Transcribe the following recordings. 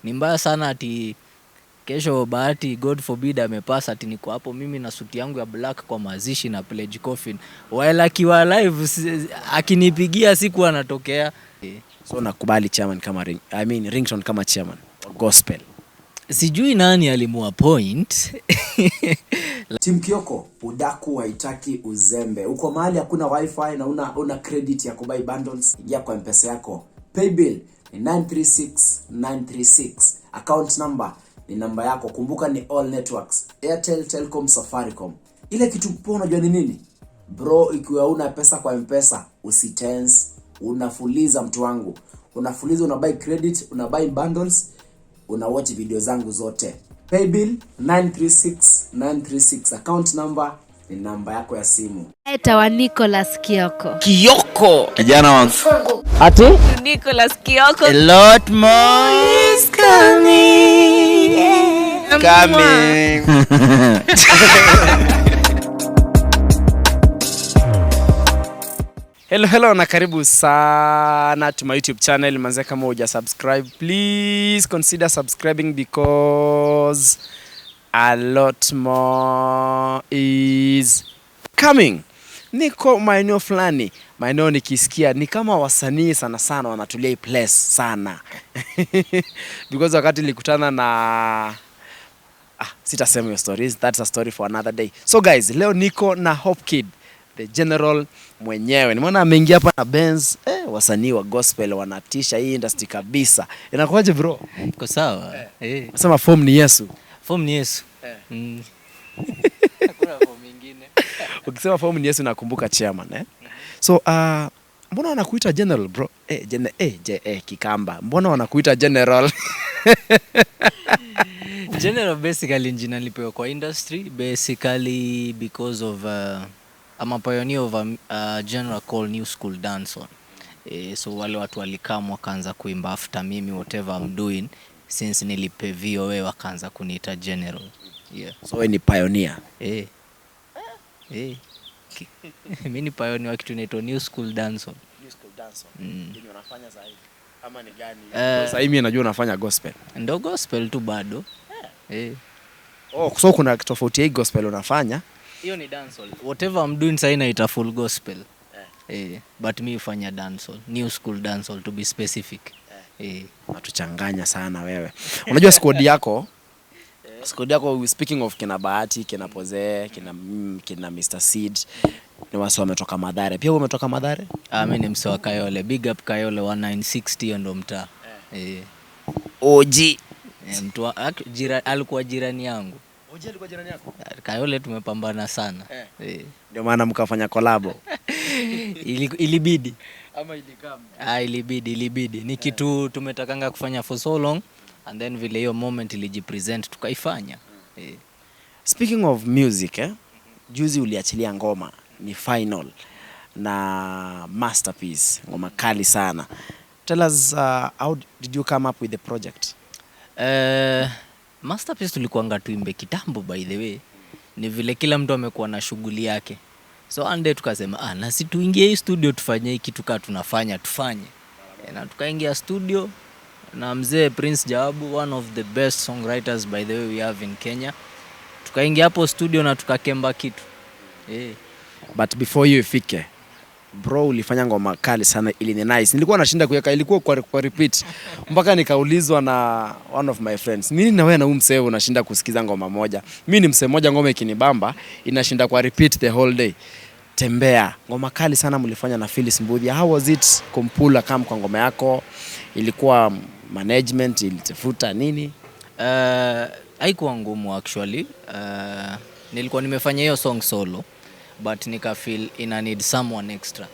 Ni mbaya sana ati kesho Bahati God forbid amepasa ati niko hapo mimi na suti yangu ya black kwa mazishi na pledge coffin. While akiwa live akinipigia siku anatokea. So nakubali chairman kama Ringtone kama chairman wa gospel. Sijui nani alimua point. Team Kioko, udaku haitaki uzembe. Uko mahali hakuna wifi na una credit ya kubuy bundles, ingia kwa M-Pesa yako. Paybill ni 936936. Account number ni namba yako. Kumbuka ni all networks. Airtel, Telcom, Safaricom. Ile kitu poa unajua ni nini? Bro, ikiwa una pesa kwa M-Pesa, usitense, unafuliza mtu wangu. Unafuliza, unabuy credit, unabuy bundles, unawatch video zangu zote. Paybill 936936. Account number ni namba yako ya simu. Eta wa Nicholas Kioko. Kioko. Kijana wangu. Ati? Nicholas Kioko. A lot more is coming. Coming. Hello na karibu sana to my YouTube channel. Manze, kama huja subscribe, please consider subscribing because a lot more is coming. Niko maeneo fulani, maeneo nikisikia ni kama wasanii sana wanatulia place sana. Because wakati nilikutana na sitasema hiyo stories, that's a story for another day. So guys, leo niko na Hopekid, the general mwenyewe. Nimeona ameingia hapa na Benz. Wasanii wa gospel wanatisha hii industry kabisa. Inakuaje bro? Iko sawa. Nasema form ni Yesu. Form ni Yesu. Hakuna form nyingine. Ukisema form ni Yesu nakumbuka chairman So mbona wanakuita general bro? Kikamba. Mbona wanakuita general? General basically jina nilipewa kwa industry basically because of I'm a pioneer of a genre called New School Dancehall. So wale watu walikaa wakaanza kuimba after mimi whatever I'm doing since nilipe VOA wakaanza kuniita general. Yeah. So wewe ni pioneer. Mimi ni pioneer wa kitu inaitwa New School Dancehall. New School Dancehall. Ndio unafanya sasa hivi. Ama ni gani? Sasa hivi najua unafanya gospel. Ndio gospel tu bado. So kuna tofauti ya gospel unafanya? Hiyo ni dancehall. Whatever I'm doing sasa inaita full gospel. But me ufanya dancehall, New School Dancehall to be specific. Natuchanganya sana wewe. Unajua squad yako? Squad yako, speaking of kina Bahati, kina Poze, kina Mr. Seed, ni watu wametoka Madhare. Pia wewe umetoka Madhare? Mimi ni msee wa Kayole. Big up Kayole 1960 ndo mtaa. OG. Mtu alikuwa jirani yangu. OG alikuwa jirani yako? Kayole tumepambana sana. Ndio maana mkafanya collab. Ilibidi. Ama ilikam? Ilibidi. Ni kitu tumetakanga kufanya for so long and then vile hiyo moment ilijipresent tukaifanya. Speaking of music, juzi uliachilia ngoma ni final na masterpiece, ngoma kali sana. Tell us how did you come up with the project? Masterpiece tulikuanga tuimbe kitambo by the way. Ni vile kila mtu amekuwa na shughuli yake. So one day tukasema na si tuingie hii studio tufanye hiki kitu tufanye. Na tukaingia studio na mzee Prince Jawabu, one of the best songwriters by the way we have in Kenya. Tukaingia hapo studio na tukakemba kitu. But before you ifike, bro, ulifanya ngoma kali sana, ili ni nice. Nilikuwa nashinda kuweka, ilikuwa kwa repeat. Mpaka nikaulizwa na one of my friends, nini na wewe na msee unashinda kusikiza ngoma moja? Mimi ni msee moja, ngoma ikinibamba inashinda kwa repeat the whole day. Tembea, ngoma kali sana mlifanya na Phyllis Mbudia. How was it kumpula kama kwa ngoma yako? Ilikuwa management ilitafuta nini? Haikuwa ngumu actually. Nilikuwa nimefanya hiyo song solo but nika feel ina need someone extra.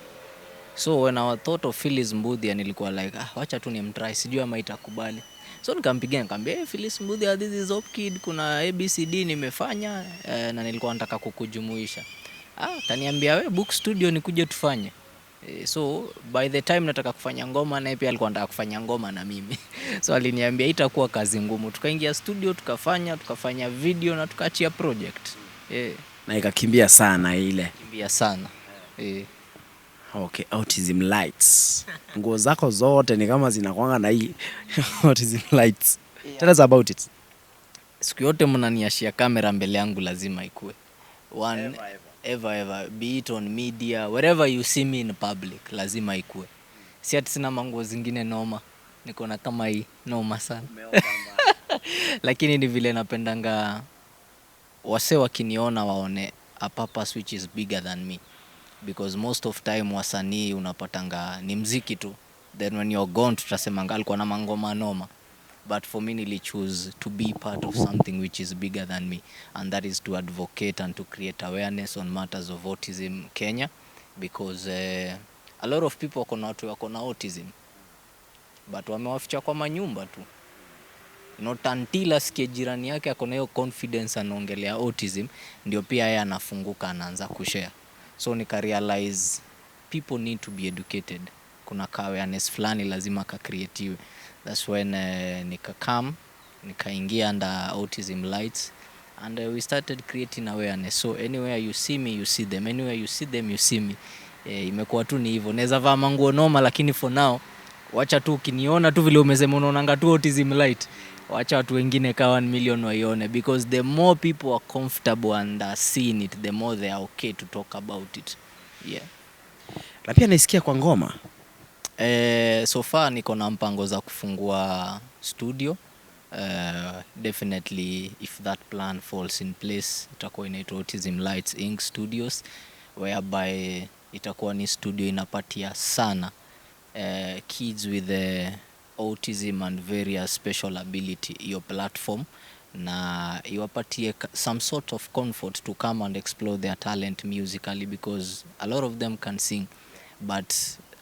So when I thought of Phyllis Mbudia nilikuwa like wacha tu nimtry, sijui ama itakubali. So nikampigia nikamwambia Phyllis Mbudia, this is Hopekid, kuna ABCD nimefanya na nilikuwa nataka kukujumuisha. Taniambia wewe book studio nikuje tufanye. So by the time nataka kufanya ngoma na pia alikuwa anataka kufanya ngoma na mimi. So aliniambia itakuwa kazi ngumu. Tukaingia studio tukafanya video na tukaachia project. Na ikakimbia sana ile. Kimbia sana. Okay, Autism lights. Nguo zako zote ni kama zinakuanga na hii Autism lights. Tell us about it. Siku yote mnaniashia kamera mbele yangu lazima ikue. One ever be it on media, wherever you see me in public lazima ikue. Si ati sina manguo zingine noma. Niko na kama hii noma sana. Lakini ni vile napendanga wase wakiniona waone a purpose which is bigger than me, because most of time wasanii unapatanga ni mziki tu, then when you're gone tutasemanga alikuwa na mangoma noma, but for me nili choose to be part of something which is bigger than me, and that is to advocate and to create awareness on matters of autism Kenya, because a lot of people wako na autism but wamewaficha kwa manyumba tu. Not until asikie jirani yake ako na hiyo confidence anaongelea autism ndio pia yeye anafunguka anaanza kushare. So nika realize people need to be educated. Kuna awareness fulani lazima ka creative. That's when nikaingia under Autism Lights, and we started creating awareness. So anywhere you see me you see them, anywhere you see them you see me. Imekuwa tu ni hivyo. Naweza vaa manguo noma lakini for now wacha tu ukiniona tu vile umesema unaonanga tu Autism Light. Wacha watu wengine ka 1 million waione, because the more people are comfortable and are seeing it, the more they are okay to talk about it. Yeah. Na pia naisikia kwa ngoma. So far niko na mpango za kufungua studio. Definitely if that plan falls in place, itakuwa inaitwa Autism Lights Inc. Studios, whereby itakuwa ni studio inapatia sana kids with autism and various special ability your platform, na iwapatie some sort of comfort to come and explore their talent musically, because a lot of them can sing but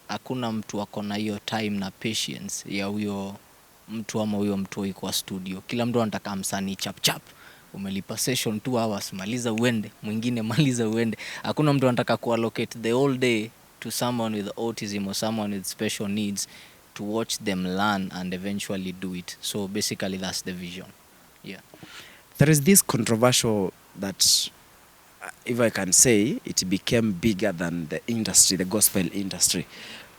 hakuna mtu akona hiyo time na patience ya huyo mtu ama huyo mtu kwa studio. Kila mtu anataka msanii chap chap, umelipa session 2 hours maliza uende, mwingine maliza uende. Hakuna mtu anataka kuallocate the whole day to someone with autism or someone with special needs to watch them learn and eventually do it. So basically that's the vision. Yeah. There is this controversial that, if I can say, it became bigger than the industry, the gospel industry.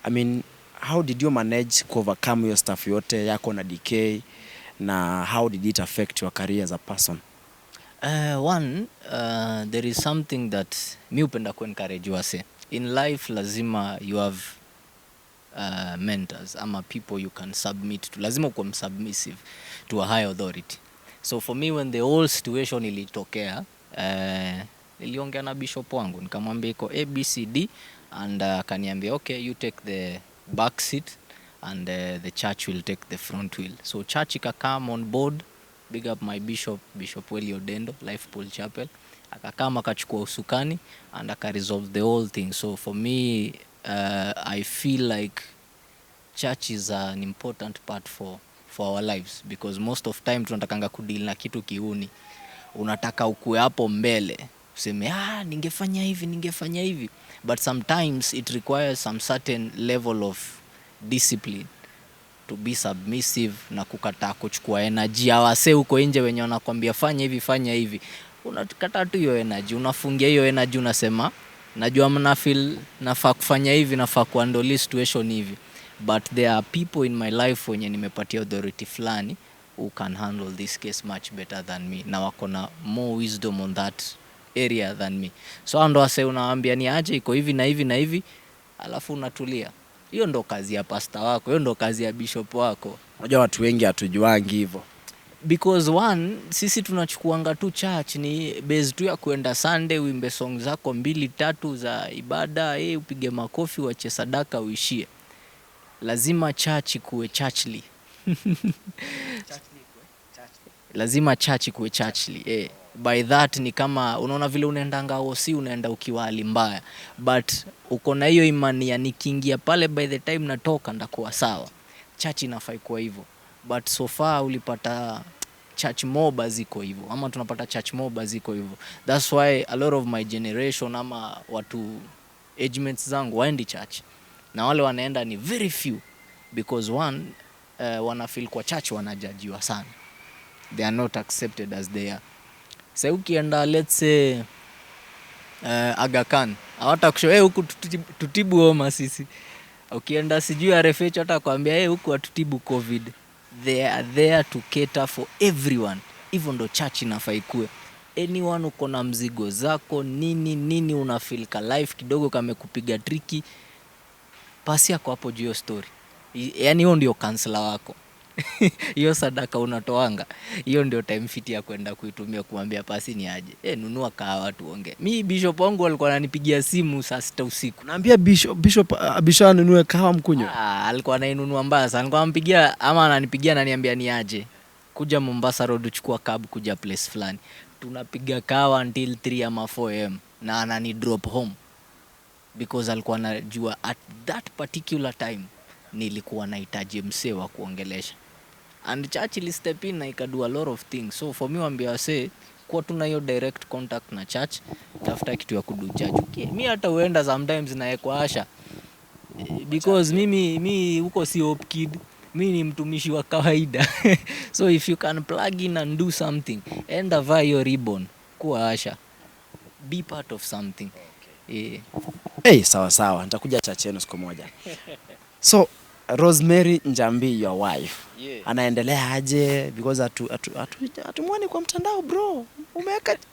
I mean, how did you manage to overcome your stuff yote yako na decay, na how did it affect your career as a person? There is something that mi upenda ku-encourage wase. In life lazima you have mentors ama people you can submit to. Lazima kuwa submissive to a high authority. So for me when the whole situation ilitokea, niliongea na bishop wangu nikamwambia iko ABCD, and akaniambia okay, you take the back seat and the church will take the front wheel. So church ikakam on board. Big up my bishop, Bishop Welly Odendo, Life Pool Chapel. Akakama akachukua usukani and aka-resolve the whole thing. So for me, I feel like church is an important part for our lives, because most of time tunatakanga kudeal na kitu kiuni. Unataka ukue hapo mbele, useme ningefanya hivi, but sometimes it requires some certain level of discipline to be submissive na kukataa kuchukua energy ya wase huko nje wenye wanakuambia fanya hivi. Unakataa tu hiyo energy, unafungia hiyo energy, unasema najua mna feel nafaa kufanya hivi, nafaa kuhandle situation hivi, but there are people in my life wenye nimepatia authority fulani who can handle this case much better than me, na wako na more wisdom on that area than me. So ndo wase unawaambia ni aje iko hivi na hivi na hivi, alafu unatulia. Hiyo ndo kazi ya pastor wako, hiyo ndo kazi ya bishop wako. Unajua watu wengi hatujuangi hivyo. Because one, sisi tunachukuanga tu church ni base tu ya kuenda Sunday uimbe song zako 2-3 za ibada, upige makofi, wache sadaka uishie. Lazima church kuwe churchly. Lazima church kuwe churchly. By that ni kama unaona vile unaendanga osi, unaenda ukiwa hali mbaya, but uko na hiyo imani ya nikiingia pale by the time natoka ndakuwa sawa. Church inafai kuwa hivyo, but so far ulipata church moba ziko hivyo, ama tunapata church moba ziko hivyo. That's why a lot of my generation ama watu age mates zangu waendi church, na wale wanaenda ni very few, because one, wana feel kwa church wanajajiwa sana, they are not accepted as they are. Sasa ukienda let's say Aga Khan, hawatakusho huku tutibu homa sisi. Ukienda sijui RFH hata kwambia huku atutibu COVID. they are there to cater for everyone. Hivyo ndo church inafaa ikue. Anyone uko na mzigo zako nini unafeel ka life kidogo kamekupiga triki, pasi yako hapo juu ya story. Yaani hiyo ndio counselor wako. Hiyo sadaka unatoanga, hiyo ndio time fit ya kwenda kuitumia kumwambia pasi ni aje. Nunua kahawa tuongee. Mimi bishop wangu alikuwa ananipigia simu saa 6 usiku. Naambia bishop anunue kahawa mkunywe. Alikuwa anainunua mbaya sana. Alikuwa anampigia ama ananipigia ananiambia ni aje. Kuja Mombasa Road uchukua cab kuja place fulani. Tunapiga kahawa until 3 ama 4 am na anani drop home. Because alikuwa anajua at that particular time nilikuwa nahitaji msee wa kuongelesha. And church will step in na ikadu a lot of things. So for me wambia wase kwa tuna hiyo direct contact na church, tafuta kitu ya kudu church. Okay. Mi hata huenda sometimes na ekwa asha. Because mimi huko si Hopekid, mimi ni mtumishi wa kawaida. So if you can plug in and do something, enda vaa hiyo ribbon kuwa asha. Be part of something. Sawa. Nitakuja church yenu siku moja. So Rosemary Njambi, your wife, anaendelea aje? Because atumwani kwa mtandao bro.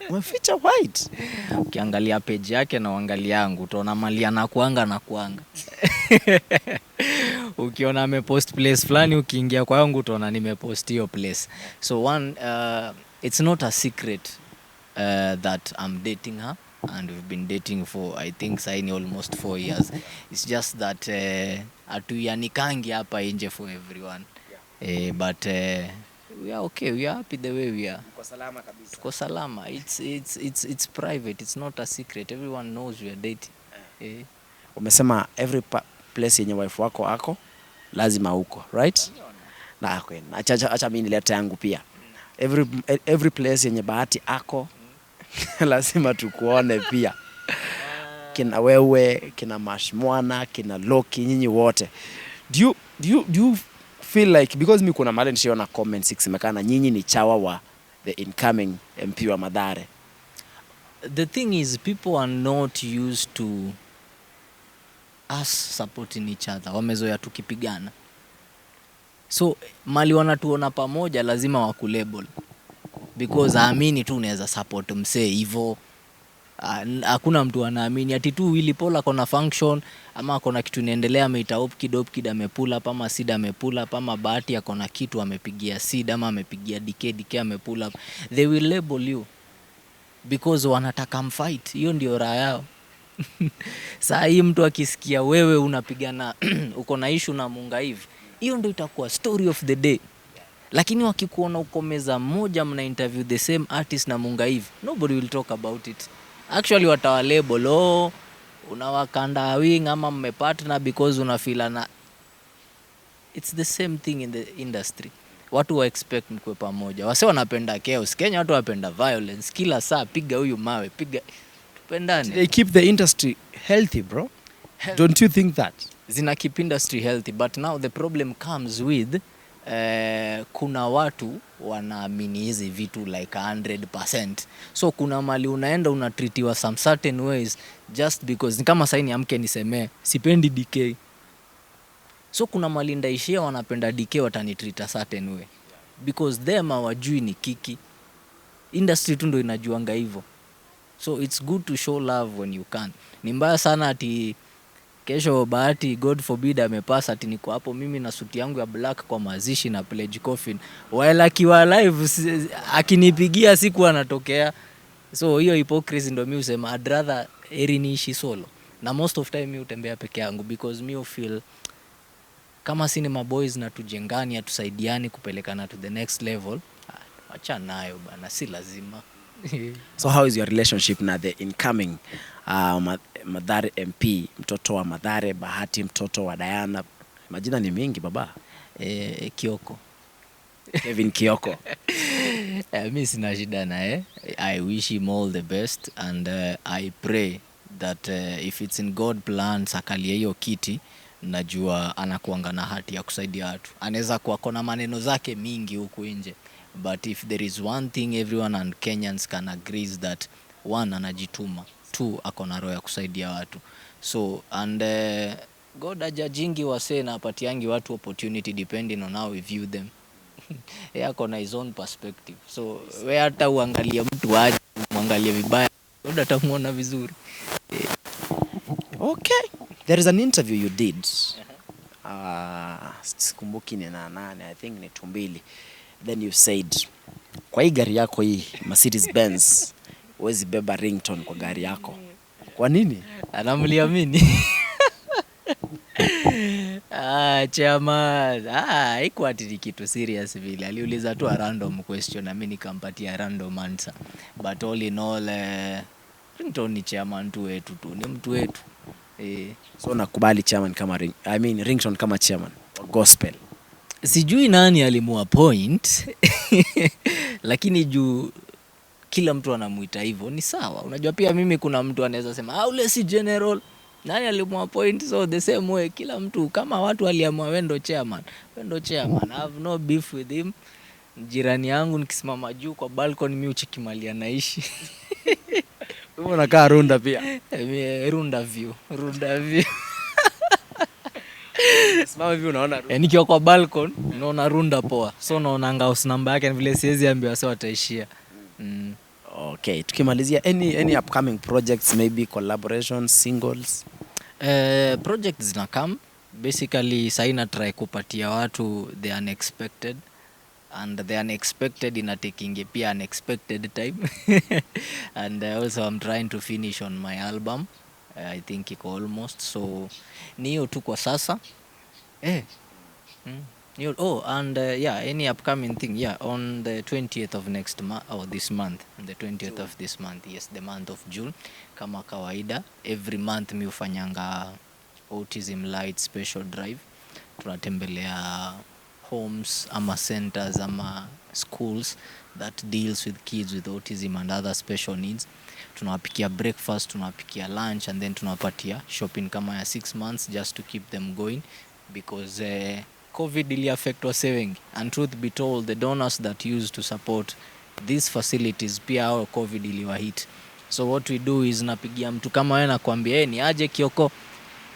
Umeficha white. Ukiangalia page yake na uangalia yangu utaona mali anakuanga. Ukiona amepost place fulani ukiingia kwa yangu utaona nimepost hiyo place. So one it's not a secret that I'm dating her. And we've been dating for I think saini almost 4 years. It's just that atuyanikangi hapa nje for everyone. But we are okay, we are happy the way we are. Tuko salama kabisa. Tuko salama. It's private, it's not a secret. Everyone knows we are dating. Umesema every place yenye wife wako ako lazima uko, right? Na kweli. Acha mimi nilete yangu pia. Every place yenye Bahati ako lazima tukuone pia. Kina wewe, kina Mashmwana, kina Loki, nyinyi wote. Do you feel like, because mimi kuna mali nishiona comment 6 imekana nyinyi ni chawa wa the incoming MP wa Mathare? The thing is, people are not used to us supporting each other. Wamezoea tukipigana. So mali wanatuona pamoja lazima wakulabel. Because aamini tu unaweza support msee hivyo. Hakuna mtu anaamini ati tu Willy Paul akona function ama akona kitu inaendelea ameita Hopekid amepull up ama Sid amepull up ama Bahati akona kitu amepigia Sid ama amepigia DK amepull up. They will label you because wanataka mfight. Hiyo ndio raha yao. Saa hii mtu akisikia wewe unapigana uko na issue na Munga hivi, hiyo ndio itakuwa story of the day. Lakini wakikuona uko meza moja mna interview the same artist na Munga hivi, nobody will talk about it. Actually watawalabel, unawakanda wing ama mmepartner because unafeel na it's the same thing in the industry. Watu wa expect mkwe pamoja. Wase wanapenda chaos. Kenya watu wanapenda violence. Kila saa piga huyu mawe, piga tupendane. They keep the industry healthy, bro. Don't you think that? Zina keep industry healthy, but now the problem comes with kuna watu wanaamini hizi vitu like 100%. So kuna mali unaenda unatritiwa some certain ways just because ni kama saini amke niseme sipendi DK. So kuna mali ndaishia wanapenda DK watanitreat a certain way because them hawajui ni kiki. Industry tu ndio inajuanga hivyo. So it's good to show love when you can. Ni mbaya sana ati kesho Bahati God forbid amepasa ati niko hapo mimi na suti yangu ya black kwa mazishi na pledge coffin while akiwa live akinipigia siku anatokea. So hiyo hypocrisy ndio mimi usema I'd rather niishi solo. Na most of time mimi utembea peke yangu because me feel kama cinema boys na tujengani atusaidiani kupelekana to the next level. Acha nayo bana, si lazima. So how is your relationship na the incoming Mathare MP, mtoto wa Mathare, Bahati mtoto wa Diana? Majina ni mingi baba. Kioko. Kevin Kioko. Mimi sina shida naye. I wish him all the best and I pray that if it's in God plan sakalie hiyo kiti, najua anakuanga na hati ya kusaidia watu. Anaweza kuwa kona maneno zake mingi huku nje. But if there is one thing everyone and Kenyans can agree is that one, anajituma, two, akona roho ya kusaidia watu. So and God ajajingi wase na apatiangi watu opportunity depending on how we view them. Yeye ako na his own perspective. So wewe hata uangalie mtu aje, muangalie vibaya, labda atamuona vizuri. Okay. There is an interview you did. Sikumbuki ni na nane, I think ni Tumbili. Then you said, kwa hii gari yako hii, Mercedes Benz, huwezi beba Ringtone kwa gari yako. Kwa nini? Anamliamini. Chairman. Haikuwa ati ni kitu serious vile. Aliuliza tu a random question na mimi nikampatia random answer. But all in all, Ringtone ni chairman tu wetu tu, ni mtu wetu. So nakubali chairman kama Ringtone kama chairman wa gospel. Sijui nani alimuappoint lakini juu kila mtu anamuita hivyo ni sawa. Unajua pia mimi kuna mtu anaweza sema ule si general, nani alimuappoint? So the same way kila mtu, kama watu waliamua wendo chairman. I have no beef with him. Jirani yangu nikisimama juu kwa balcony mimi ucheki mali anaishi. Wewe unakaa Runda pia? Runda view. Simama hivi unaona Runda. Nikiwa kwa balcony naona Runda poa. So naona house number yake vile siwezi ambiwa sasa wataishia. Okay, tukimalizia any upcoming projects, maybe collaborations, singles? Projects zina come. Basically saina try kupatia watu the unexpected, and the unexpected ina taking pia unexpected time. And also I'm trying to finish on my album. I think iko almost, so ni hiyo tu kwa sasa. Any upcoming thing, on the 20th of next month, or this month, on the 20th of this month, yes, the month of June, kama kawaida every month mi ufanyanga Autism Light special drive. Tunatembelea homes ama centers ama schools that deals with kids with autism and other special needs. Tunawapikia breakfast, tunawapikia lunch, and then tunawapatia shopping kama ya 6 months just to keep them going, because COVID ili affect wase wengi, and truth be told the donors that used to support these facilities pia hao COVID iliwa hit. So what we do is napigia mtu kama wewe nakwambia ni aje Kioko,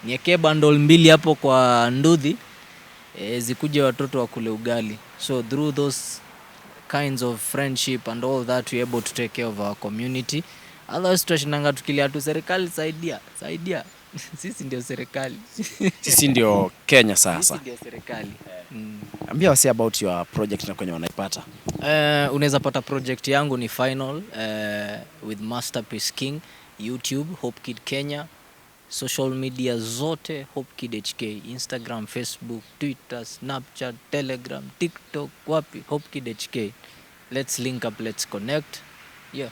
niweke bundle 2 hapo kwa Nduthi, zikuje watoto wa kule ugali. So through those kinds of friendship and all that, we able to take care of our community. Otherwise tunashinanga tukilia tu serikali saidia. Sisi ndio serikali. Sisi ndio Kenya sasa. Sisi ndio serikali. Ambia wasi about your project na kwenye wanaipata. Unaweza pata project yangu ni final with Masterpiece King, YouTube Hopekid Kenya, social media zote Hopekid HK, Instagram, Facebook, Twitter, Snapchat, Telegram, TikTok, wapi Hopekid HK. Let's link up, let's connect.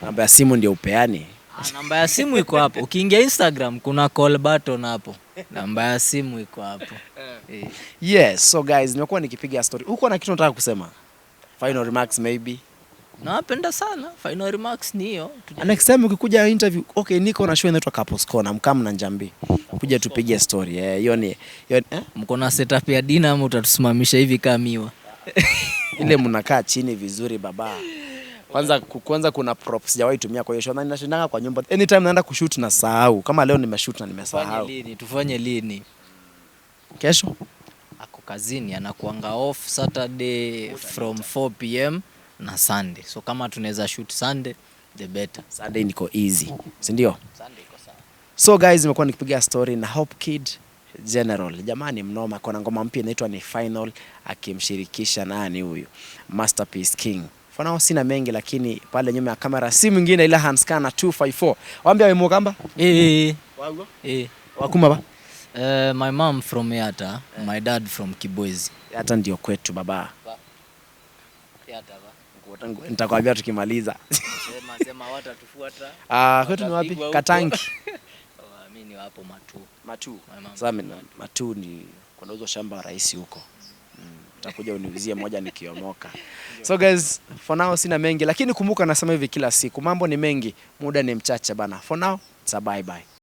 Namba ya simu ndio upeani. Namba ya simu iko hapo. Ukiingia Instagram kuna call button hapo. Namba ya simu iko hapo. Yes, so guys, nimekuwa nikipiga story. Uko na kitu nataka kusema? Final remarks maybe. Napenda sana. Final remarks ni hiyo. Next time ukikuja interview, okay, niko na show inaitwa Couples Corner, mkam na Njambi. Kuja tupige story. Hiyo ni mko na setup ya dinner ama utatusimamisha hivi kama miwa? Ile mnakaa chini vizuri baba. Kwanza kuna props sijawahi tumia kwa hiyo show, na ninashindanga kwa nyumba. Anytime naenda kushoot na sahau. Kama leo nimeshoot na nimesahau. Tufanye lini? Kesho ako kazini, anakuanga off Saturday from 4 PM na Sunday. So kama tunaweza shoot Sunday the better. Sunday niko easy, si ndio? Sunday iko sawa. So guys, nimekuwa nikipiga story na Hopekid General. Jamani mnoma, kuna ngoma mpya inaitwa ni Final, akimshirikisha nani huyu? Masterpiece King. For now sina mengi, lakini pale nyuma ya kamera si mwingine ila Hanskana 254. Waambia wewe Mokamba? Wango? Wakuma ba? My mom from Yata, my dad from Kibwezi. Yata ndio kwetu baba. Yata ba. Nitakwambia tukimaliza. Sema watatufuata. Kwetu ni wapi? Katanki. Mimi ni hapo Matu. Sasa Matu ni kuna hizo shamba rais huko. Utakuja uniuzie moja nikiomoka. So guys, for now sina mengi, lakini kumbuka nasema hivi kila siku, mambo ni mengi, muda ni mchache bana. For now, it's a bye bye.